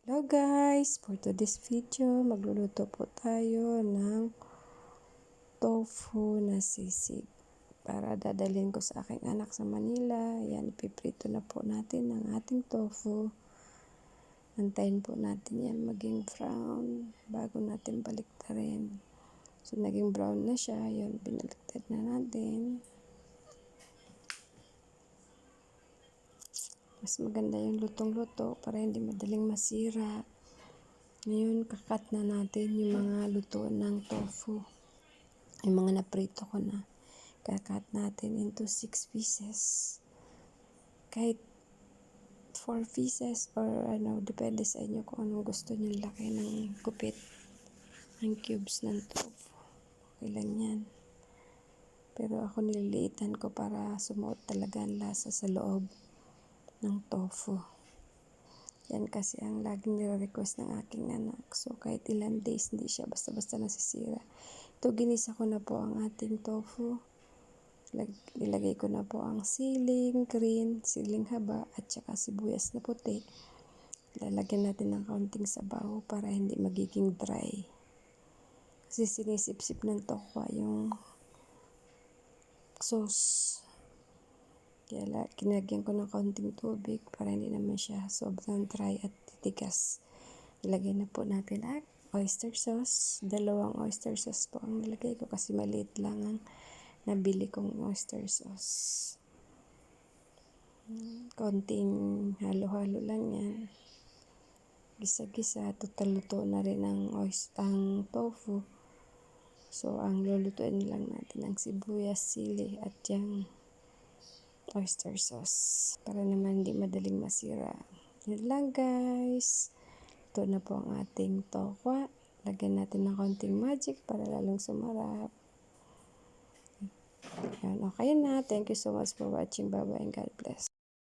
Hello guys! For today's video, magluluto po tayo ng tofu na sisig para dadalhin ko sa aking anak sa Manila. Yan, ipiprito na po natin ang ating tofu. Antayin po natin yan maging brown bago natin baliktarin. So, naging brown na siya. Yan, binaliktad na natin. Mas maganda yung lutong-luto para hindi madaling masira. Ngayon, kakat na natin yung mga luto ng tofu. Yung mga naprito ko na. Kakat natin into 6 pieces. Kahit 4 pieces or depende sa inyo kung anong gusto nyo laki ng gupit ng cubes ng tofu. Okay lang yan. Pero ako nililiitan ko para sumuot talaga ang lasa sa loob ng tofu. Yan kasi ang laging nire-request ng aking anak. So, kahit ilang days, hindi siya basta-basta nasisira. Ito, ginisa ko na po ang ating tofu. Nilagay ko na po ang siling green, siling haba, at saka sibuyas na puti. Lalagyan natin ng kaunting sabaw para hindi magiging dry. Kasi sinisip-sip ng tokwa yung sauce. Kaya kinagyan ko ng kaunting tubig para hindi naman siya sobrang dry at titigas. Ilagay na po natin ang oyster sauce. 2 oyster sauce po ang nilagay ko kasi maliit lang ang nabili kong oyster sauce. Kaunting halo-halo lang yan. Gisa-gisa. Total luto na rin ang tofu. So, ang lulutuin lang natin ang sibuyas, sili at yung oyster sauce para naman hindi madaling masira. Yan lang guys. Ito na po ang ating tokwa. Lagyan natin ng konting magic para lalong sumarap. Yan, okay na. Thank you so much for watching. Bye-bye and God bless.